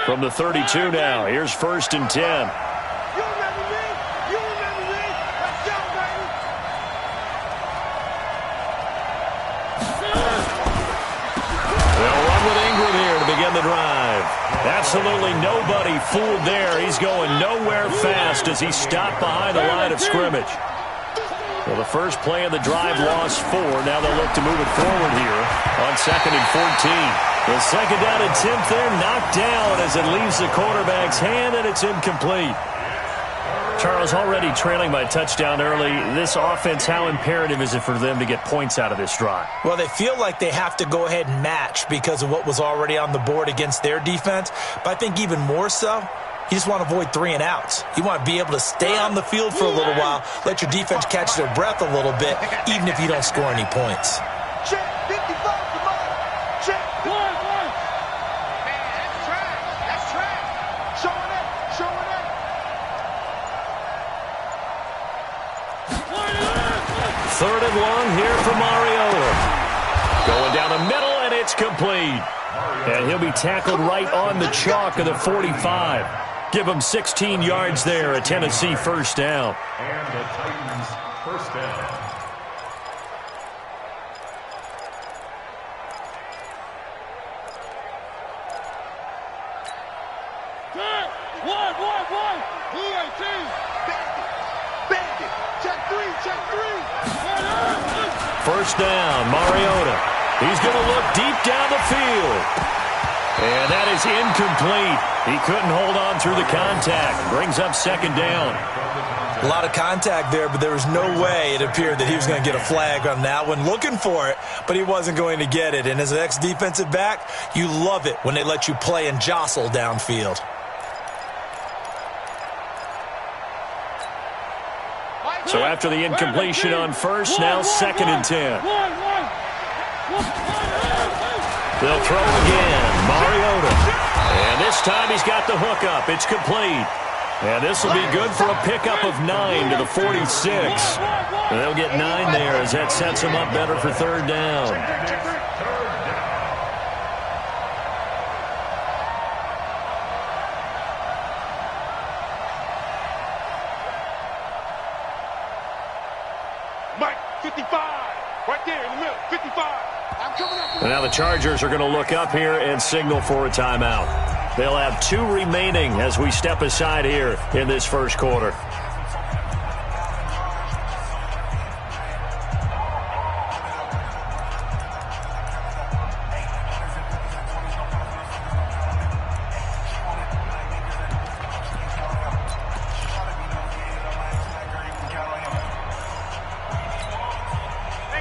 From the 32 now, here's 1st and 10. You remember me? You remember me? Let's go, baby. They'll run with Ingram here to begin the drive. Absolutely nobody fooled there. He's going nowhere fast as he's stopped behind the line of scrimmage. Well, the first play of the drive lost 4. Now they'll look to move it forward here on 2nd and 14. The 2nd down attempt there knocked down as it leaves the quarterback's hand, and it's incomplete. Charles, already trailing by a touchdown early. This offense, how imperative is it for them to get points out of this drive? Well, they feel like they have to go ahead and match because of what was already on the board against their defense. But I think even more so, you just want to avoid 3 and outs. You want to be able to stay on the field for a little while, let your defense catch their breath a little bit, even if you don't score any points. Check 55 to mine. Check 1. Man, that's trash. That's trash. Showing it. Showing it. 3rd and long here for Mariota. Going down the middle, and it's complete. And he'll be tackled right on the chalk of the 45. Give him 16 yards there, a Tennessee first down. And the Titans first down. One. Bandit. Check 3. First down, Mariota. He's going to look deep down the field. And that is incomplete. He couldn't hold on through the contact. Brings up 2nd down. A lot of contact there, but there was no way it appeared that he was going to get a flag on that one. Looking for it, but he wasn't going to get it. And as an ex-defensive back, you love it when they let you play and jostle downfield. So after the incompletion on first, now 2nd and 10. They'll throw again. Mariota. And this time he's got the hook up. It's complete. And this will be good for a pickup of 9 to the 46. And they'll get 9 there as that sets them up better for 3rd down. Mike, 55. Right there in the middle. 55. And now the Chargers are going to look up here and signal for a timeout. They'll have 2 remaining as we step aside here in this first quarter.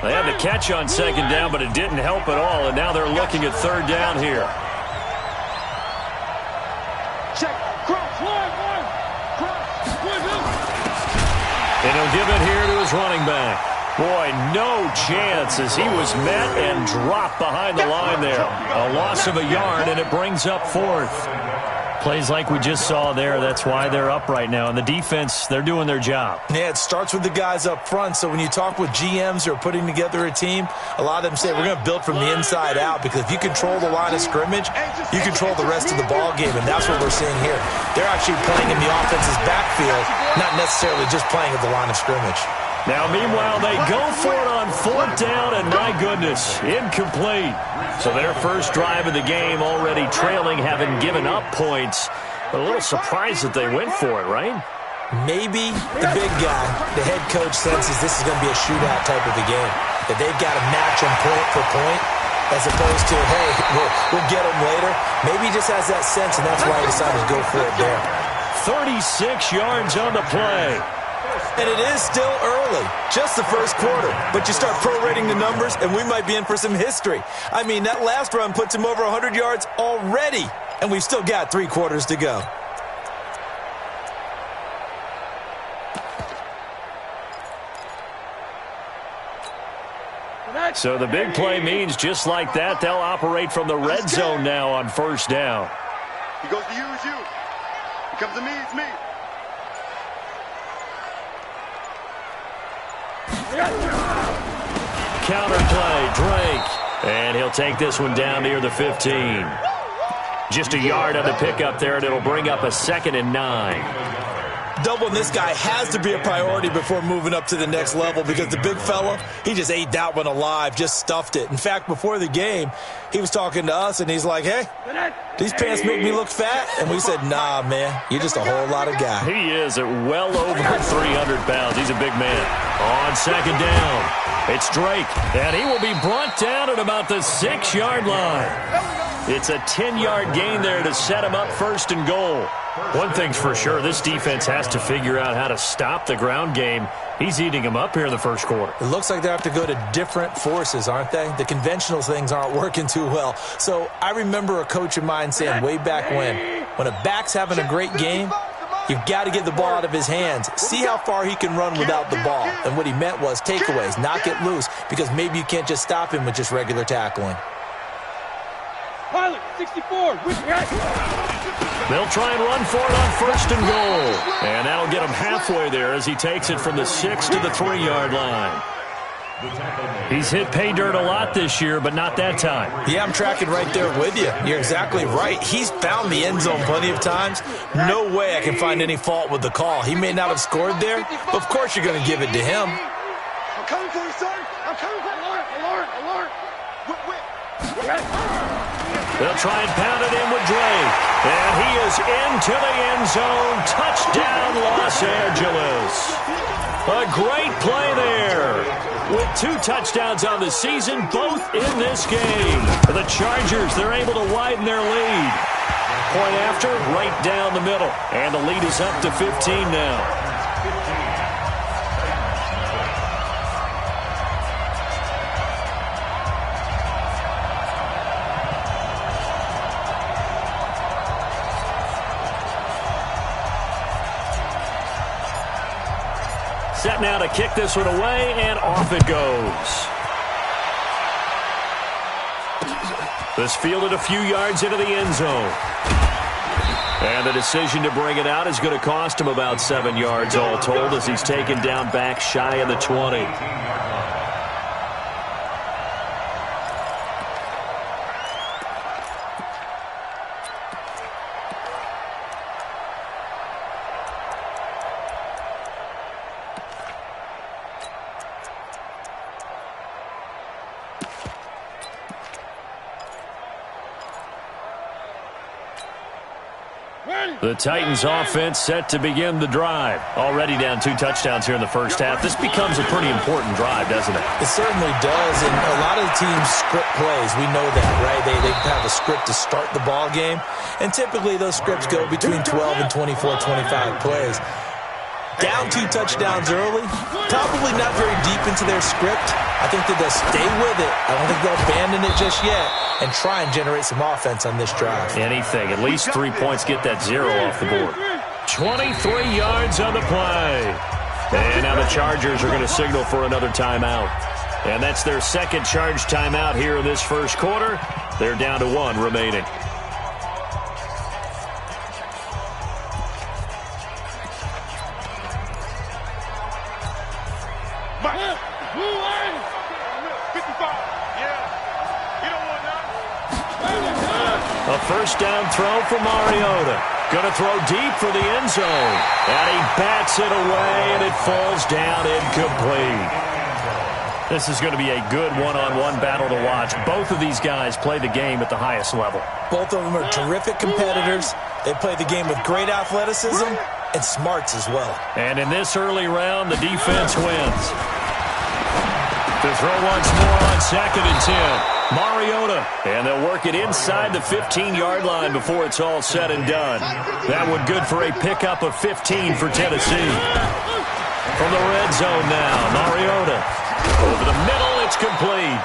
They had the catch on 2nd down, but it didn't help at all, and now they're looking at 3rd down here. Check. Cross. And he'll give it here to his running back. Boy, no chance as he was met and dropped behind the line there. A loss of a yard, and it brings up 4th. Plays like we just saw there. That's why they're up right now. And the defense, they're doing their job. Yeah, it starts with the guys up front. So when you talk with GMs who are putting together a team, a lot of them say we're going to build from the inside out, because if you control the line of scrimmage, you control the rest of the ball game, and that's what we're seeing here. They're actually playing in the offense's backfield, not necessarily just playing at the line of scrimmage. Now, meanwhile, they go for it on 4th down, and my goodness, incomplete. So their first drive of the game already trailing, having given up points. But a little surprised that they went for it, right? Maybe the big guy, the head coach, senses this is going to be a shootout type of a game, that they've got to match them point for point, as opposed to, hey, we'll get them later. Maybe he just has that sense, and that's why he decided to go for it there. 36 yards on the play. And it is still early, just the first quarter. But you start prorating the numbers, and we might be in for some history. I mean, that last run puts him over 100 yards already, and we've still got 3 quarters to go. So the big play means just like that, they'll operate from the red zone now on 1st down. He goes to use you. He comes to me, it's me. Counter play, Drake. And he'll take this one down near the 15. Just a yard on the pickup there, and it'll bring up a 2nd and 9. Doubling this guy has to be a priority before moving up to the next level because the big fella, he just ate that one alive, just stuffed it. In fact, before the game, he was talking to us, and he's like, hey, these pants make me look fat? And we said, nah, man, you're just a whole lot of guy. He is at well over 300 pounds. He's a big man. On 2nd down, it's Drake, and he will be brought down at about the 6-yard line. It's a 10-yard gain there to set him up 1st and goal. One thing's for sure, this defense has to figure out how to stop the ground game. He's eating them up here in the first quarter. It looks like they have to go to different forces, aren't they? The conventional things aren't working too well. So I remember a coach of mine saying way back when a back's having a great game, you've got to get the ball out of his hands. See how far he can run without the ball. And what he meant was takeaways, not get loose, because maybe you can't just stop him with just regular tackling. Pilot, 64, They'll try and run for it on 1st and goal. And that'll get him halfway there as he takes it from the 6 to the 3-yard line. He's hit pay dirt a lot this year, but not that time. Yeah, I'm tracking right there with you. You're exactly right. He's found the end zone plenty of times. No way I can find any fault with the call. He may not have scored there, but of course you're going to give it to him. I'm coming for you, son. I'm coming for you. Alert. They'll try and pound it in with Drake. And he is into the end zone. Touchdown, Los Angeles. A great play there. With 2 touchdowns on the season, both in this game. The Chargers, they're able to widen their lead. Point after, right down the middle. And the lead is up to 15 now. Set now to kick this one away, and off it goes. This fielded a few yards into the end zone. And the decision to bring it out is going to cost him about 7 yards all told as he's taken down back shy of the 20. The Titans offense set to begin the drive. Already down 2 touchdowns here in the first half. This becomes a pretty important drive, doesn't it? It certainly does, and a lot of the teams script plays. We know that, right? They have a script to start the ball game, and typically those scripts go between 12 and 24, 25 plays. Down 2 touchdowns early, probably not very deep into their script. I think that they'll stay with it. I don't think they'll abandon it just yet and try and generate some offense on this drive. Anything. At least 3 points, get that 0 off the board. 23 yards on the play. And now the Chargers are going to signal for another timeout. And that's their 2nd charge timeout here in this first quarter. They're down to 1 remaining. A first down throw for Mariota. Going to throw deep for the end zone. And he bats it away, and it falls down incomplete. This is going to be a good one-on-one battle to watch. Both of these guys play the game at the highest level. Both of them are terrific competitors. They play the game with great athleticism and smarts as well. And in this early round, the defense wins. To throw once more on 2nd and 10. Mariota, and they'll work it inside the 15-yard line before it's all said and done. That one good for a pickup of 15 for Tennessee. From the red zone now, Mariota. Over the middle, it's complete.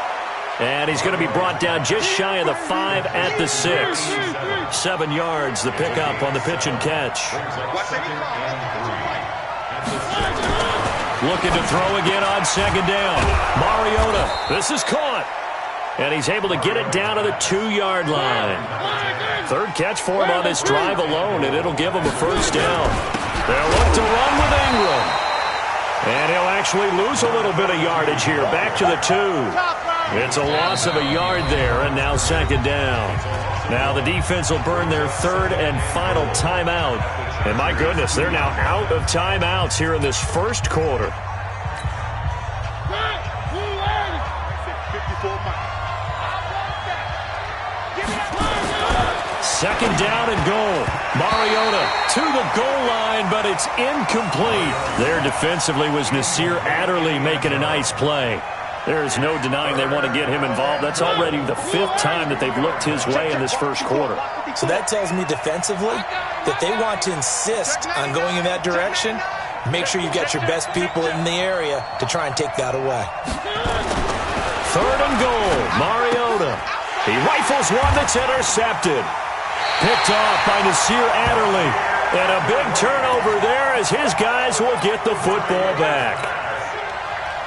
And he's going to be brought down just shy of the 5 at the 6. 7 yards, the pickup on the pitch and catch. Looking to throw again on 2nd down. Mariota, this is caught. And he's able to get it down to the 2-yard line. 3rd catch for him on this drive alone, and it'll give him a first down. They'll look to run with Ingram. And he'll actually lose a little bit of yardage here. Back to the 2. It's a loss of a yard there, and now second down. Now the defense will burn their third and final timeout. And my goodness, they're now out of timeouts here in this first quarter. Second down and goal. Mariota to the goal line, but it's incomplete. There defensively was Nasir Adderley making a nice play. There is no denying they want to get him involved. That's already the 5th time that they've looked his way in this first quarter. So that tells me defensively that they want to insist on going in that direction. Make sure you got your best people in the area to try and take that away. Third and goal. Mariota. He rifles one that's intercepted. Picked off by Nasir Adderley. And a big turnover there as his guys will get the football back.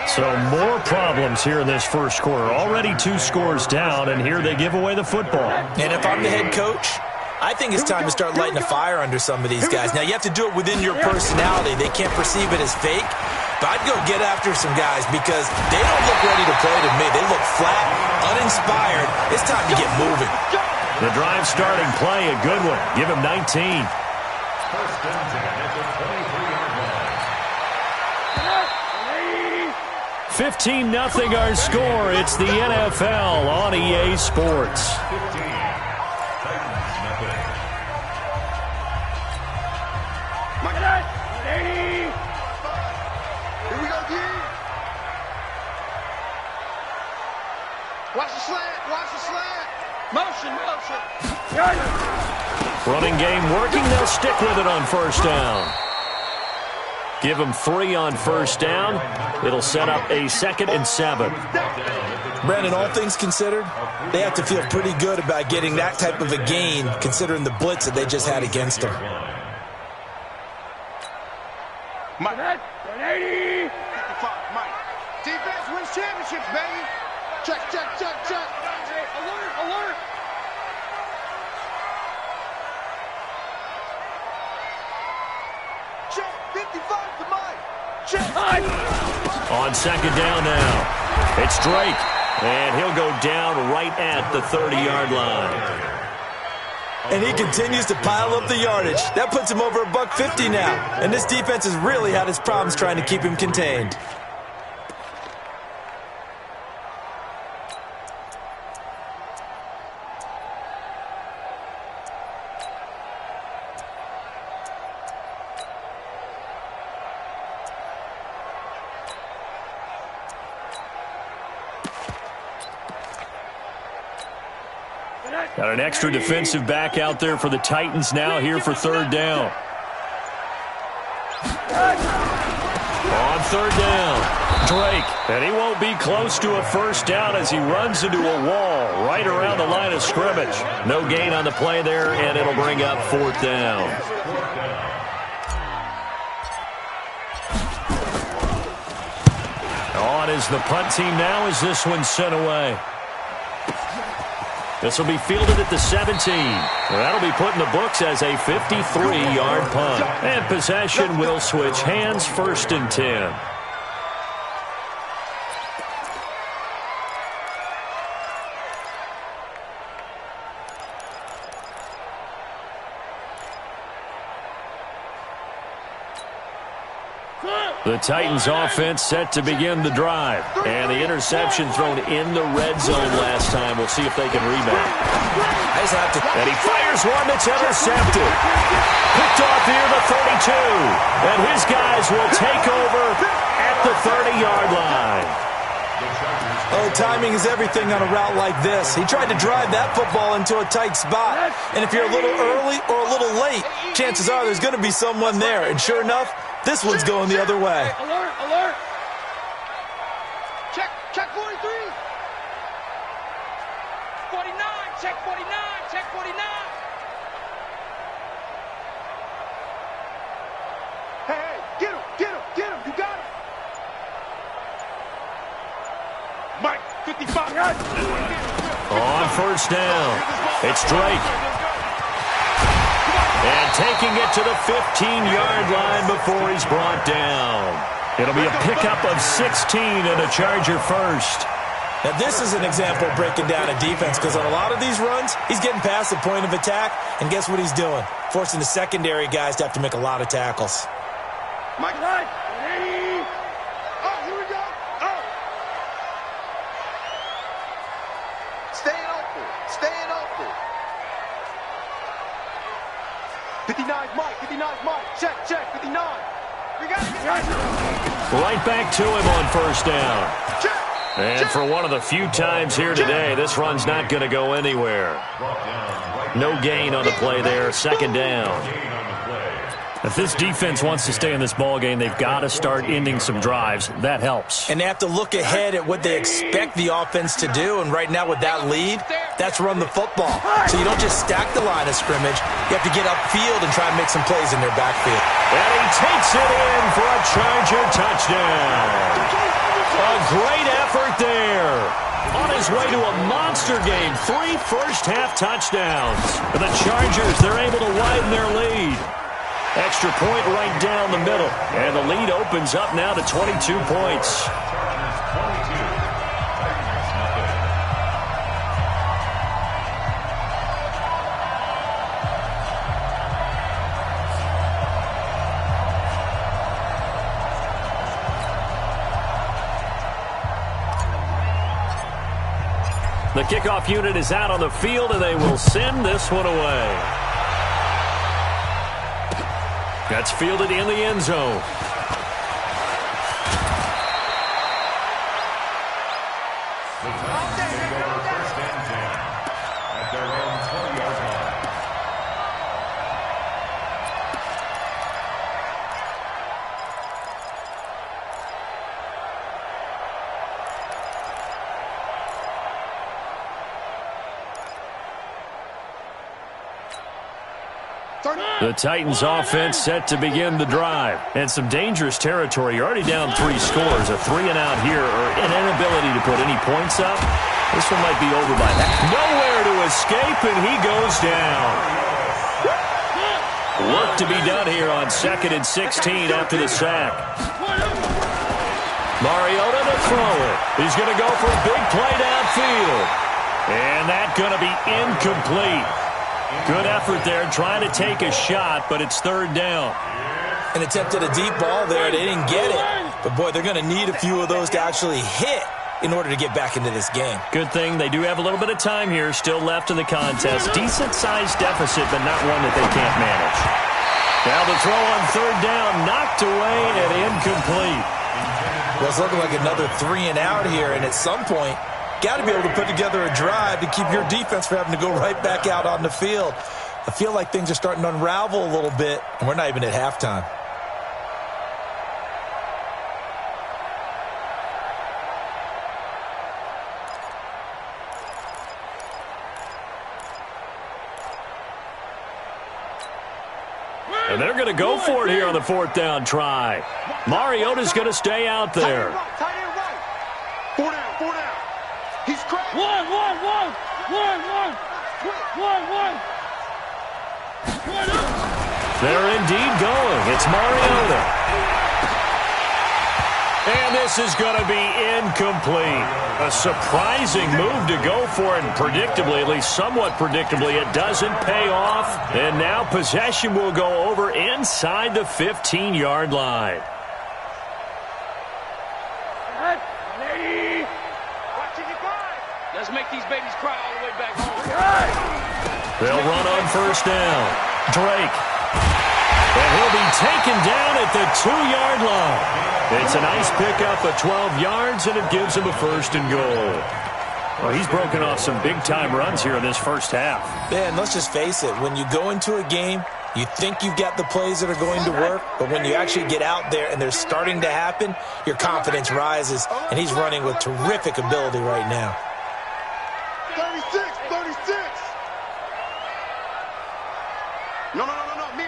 So more problems here in this first quarter. Already 2 scores down, and here they give away the football. And if I'm the head coach, I think it's time to start lighting a fire under some of these guys. Now, you have to do it within your personality. They can't perceive it as fake. But I'd go get after some guys because they don't look ready to play to me. They look flat, uninspired. It's time to get moving. The drive starting play, a good one. Give him 19. First down at the 23-yard line. 15-0 our score. It's the NFL on EA Sports. 15. Titans, nothing. Here we go, D. Watch the slant. Watch the slant. Motion, motion. Running game working. They'll stick with it on first down. Give them 3 on first down. It'll set up a 2nd and 7. Brandon, all things considered, they have to feel pretty good about getting that type of a gain considering the blitz that they just had against them. Mike. 180. 55, Mike. Defense wins championships, baby. Check, check, check, check. Alert, alert. Check, 55 to Mike. Check. On second down now. It's Drake. And he'll go down right at the 30-yard line. And he continues to pile up the yardage. That puts him over $150 now. And this defense has really had its problems trying to keep him contained. Got an extra defensive back out there for the Titans now here for third down. On third down, Drake. And he won't be close to a first down as he runs into a wall right around the line of scrimmage. No gain on the play there, and it'll bring up fourth down. On is the punt team now as this one's sent away. This will be fielded at the 17. That'll be put in the books as a 53-yard punt. And possession will switch hands, 1st and 10. The Titans offense set to begin the drive. And the interception thrown in the red zone last time. We'll see if they can rebound. And he fires one that's intercepted. Picked off near the 32. And his guys will take over at the 30-yard line. Oh, timing is everything on a route like this. He tried to drive that football into a tight spot. And if you're a little early or a little late, chances are there's going to be someone there. And sure enough, this one's going the other way. Alert, alert. Check, check 43. 49, check 49, check 49. Hey, get him, get him, get him. You got him. Mike, 55. On first down, it's Drake. And taking it to the 15-yard line before he's brought down. It'll be a pickup of 16 and a Charger first. Now, this is an example of breaking down a defense because on a lot of these runs, he's getting past the point of attack, and guess what he's doing? Forcing the secondary guys to have to make a lot of tackles. Mike. Oh, here we go. Oh. Staying open. Staying open. 59's Mike. 59's Mike. Check. 59. We got it. Right back to him on first down. Check. And for one of the few times here today, this run's not going to go anywhere. No gain on the play there. Second down. If this defense wants to stay in this ballgame, they've got to start ending some drives. That helps. And they have to look ahead at what they expect the offense to do. And right now with that lead, that's run the football. So you don't just stack the line of scrimmage. You have to get upfield and try and make some plays in their backfield. And he takes it in for a Charger touchdown. A great effort there. On his way to a monster game. 3 first-half touchdowns. For the Chargers, they're able to widen their lead. Extra point right down the middle. And the lead opens up now to 22 points. The kickoff unit is out on the field, and they will send this one away. That's fielded in the end zone. At their own 20-yard line. The Titans offense set to begin the drive. And some dangerous territory. You're already down 3 scores. A 3-and-out here or an inability to put any points up. This one might be over by that. Nowhere to escape, and he goes down. Work to be done here on 2nd and 16 after the sack. Mariota to throw it. He's going to go for a big play downfield. And that's going to be incomplete. Good effort there, trying to take a shot, but it's 3rd down. And attempted a deep ball there. They didn't get it. But, boy, they're going to need a few of those to actually hit in order to get back into this game. Good thing they do have a little bit of time here still left in the contest. Decent-sized deficit, but not one that they can't manage. Now the throw on 3rd down, knocked away and incomplete. Well, it's looking like another 3-and-out here, and at some point, got to be able to put together a drive to keep your defense from having to go right back out on the field. I feel like things are starting to unravel a little bit, and we're not even at halftime. And they're going to go for it here on the 4th down try. Mariota's going to stay out there. Tight end right. 4 down. He's cracked. One. They're indeed going. It's Mariota. And this is going to be incomplete. A surprising move to go for it, and predictably, at least somewhat predictably, it doesn't pay off. And now possession will go over inside the 15-yard line. Let's make these babies cry all the way back home. They'll run on 1st down. Drake. And he'll be taken down at the 2-yard line. It's a nice pickup of 12 yards, and it gives him a 1st and goal. Well, he's broken off some big-time runs here in this first half. Man, let's just face it. When you go into a game, you think you've got the plays that are going to work, but when you actually get out there and they're starting to happen, your confidence rises, and he's running with terrific ability right now. 36. No. Me.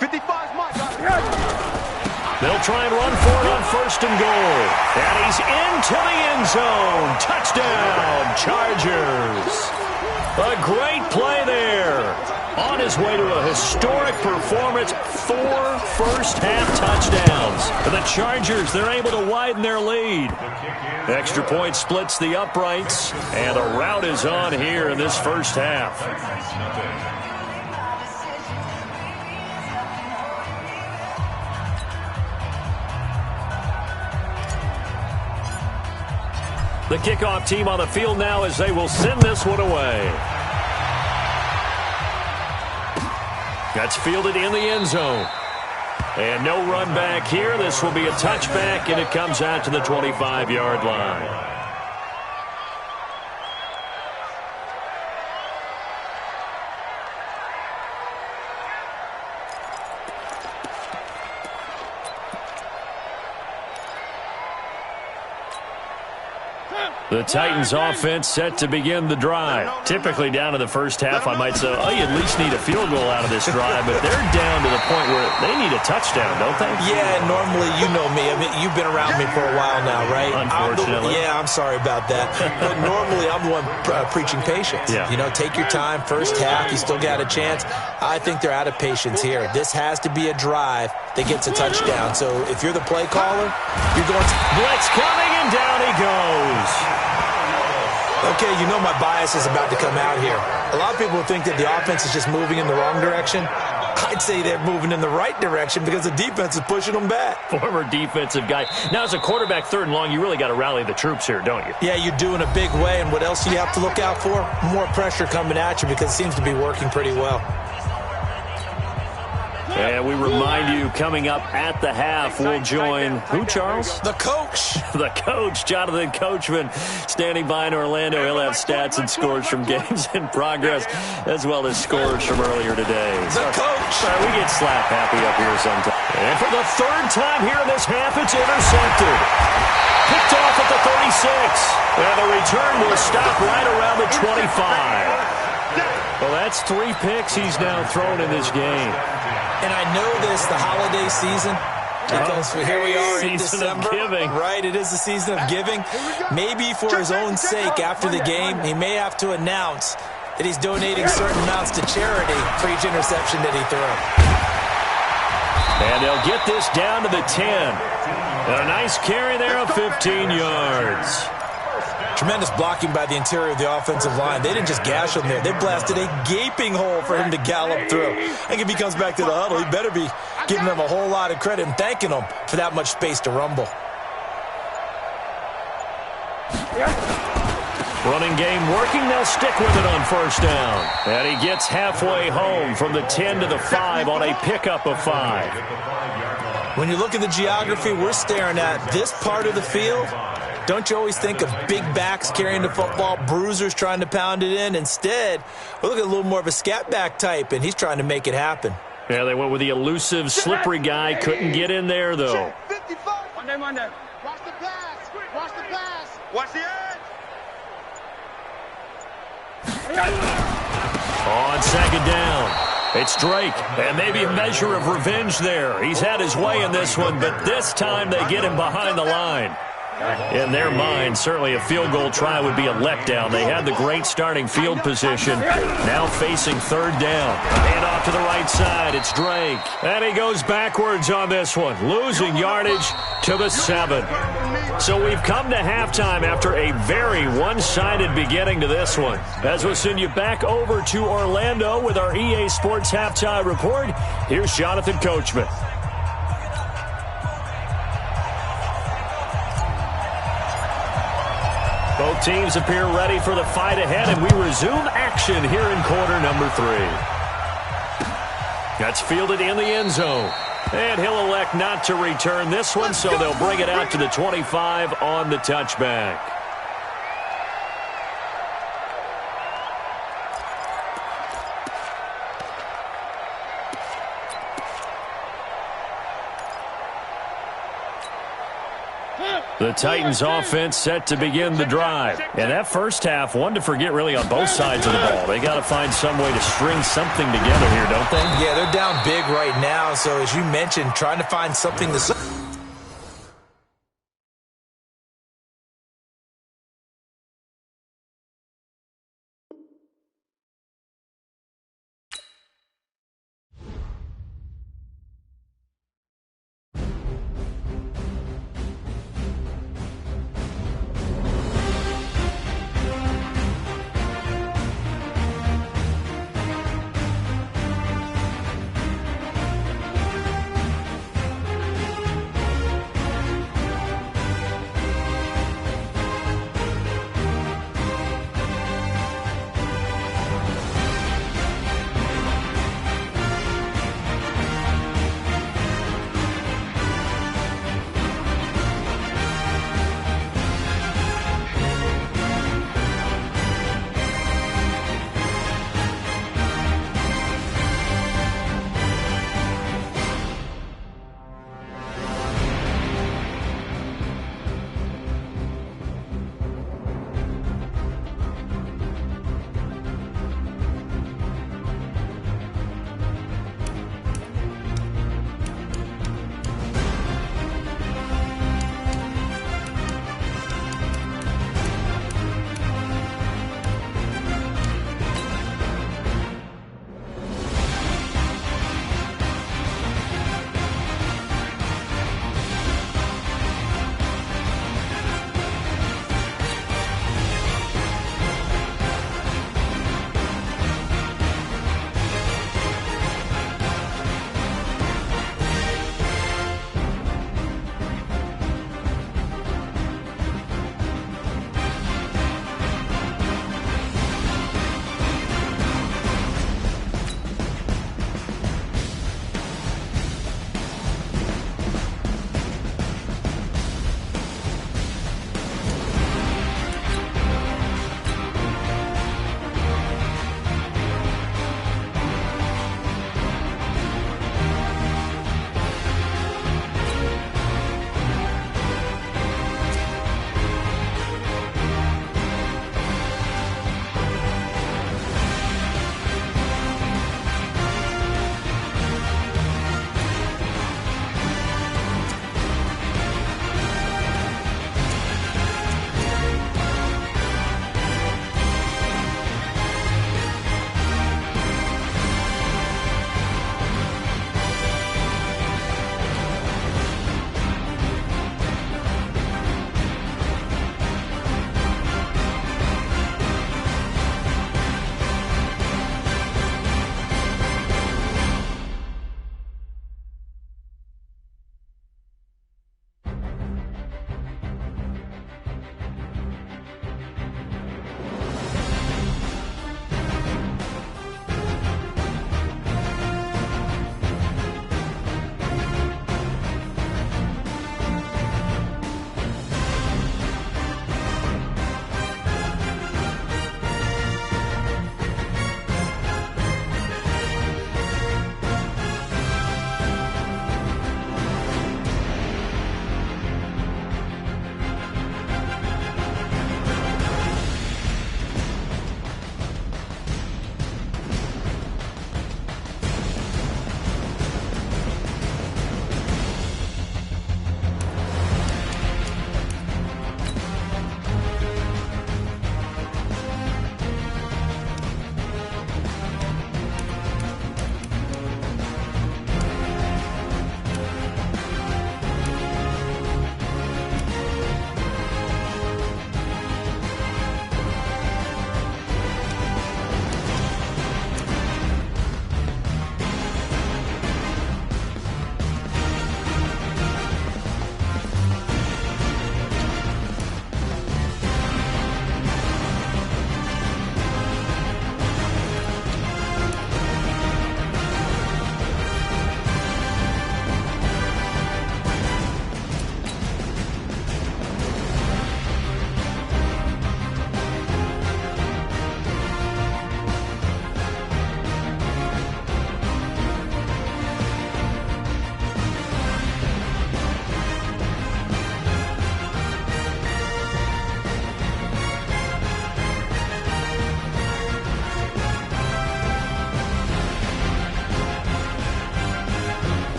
55's Mike. They'll try and run for it on 1st and goal. And he's into the end zone. Touchdown, Chargers. A great play there. On his way to a historic performance, 4 first-half touchdowns. The Chargers, they're able to widen their lead. Extra point splits the uprights, and the rout is on here in this first half. The kickoff team on the field now as they will send this one away. That's fielded in the end zone. And no run back here. This will be a touchback, and it comes out to the 25-yard line. The Titans offense set to begin the drive. Typically down in the first half, I might say, oh, you at least need a field goal out of this drive, but they're down to the point where they need a touchdown, don't they? Yeah, normally, you know me. I mean, you've been around me for a while now, right? Unfortunately. I'm sorry about that. But normally, I'm the one preaching patience. Yeah. You know, take your time. First half, you still got a chance. I think they're out of patience here. This has to be a drive that gets a touchdown. So if you're the play caller, you're going to... Blitz coming, and down he goes. Okay, you know my bias is about to come out here. A lot of people think that the offense is just moving in the wrong direction. I'd say they're moving in the right direction because the defense is pushing them back. Former defensive guy. Now, as a quarterback, 3rd and long, you really got to rally the troops here, don't you? Yeah, you're doing a big way, and what else do you have to look out for? More pressure coming at you because it seems to be working pretty well. And we remind you, coming up at the half, we'll join who, Charles? The coach. The coach, Jonathan Coachman, standing by in Orlando. He'll have stats and scores from games in progress, as well as scores from earlier today. The coach. We get slap happy up here sometimes. And for the 3rd time here in this half, it's intercepted. Picked off at the 36. And the return will stop right around the 25. Well, that's 3 picks he's now thrown in this game. And I know this, the holiday season, because here we are in December. Season of giving. Right, it is the season of giving. Maybe for his own sake, after the game, he may have to announce that he's donating certain amounts to charity for each interception that he threw. And they'll get this down to the 10. And a nice carry there of 15 yards. Tremendous blocking by the interior of the offensive line. They didn't just gash him there. They blasted a gaping hole for him to gallop through. I think if he comes back to the huddle, he better be giving them a whole lot of credit and thanking them for that much space to rumble. Running game working. They'll stick with it on 1st down. And he gets halfway home from the 10 to the 5 on a pickup of 5. When you look at the geography we're staring at, this part of the field, don't you always think of big backs carrying the football, bruisers trying to pound it in? Instead, we look at a little more of a scat back type, and he's trying to make it happen. Yeah, they went with the elusive, slippery guy. Couldn't get in there, though. Monday. Watch the pass. Watch the pass. Watch the edge. On 2nd down. It's Drake, and maybe a measure of revenge there. He's had his way in this one, but this time they get him behind the line. In their mind, certainly a field goal try would be a letdown. They had the great starting field position. Now facing 3rd down. Hand off to the right side. It's Drake. And he goes backwards on this one, losing yardage to the 7. So we've come to halftime after a very one-sided beginning to this one. As we'll send you back over to Orlando with our EA Sports Halftime Report, here's Jonathan Coachman. Both teams appear ready for the fight ahead, and we resume action here in quarter number 3. That's fielded in the end zone. And he'll elect not to return this one, so they'll bring it out to the 25 on the touchback. The Titans offense set to begin the drive. And that first half, one to forget really on both sides of the ball. They got to find some way to string something together here, don't they? Yeah, they're down big right now. So as you mentioned, trying to find something to...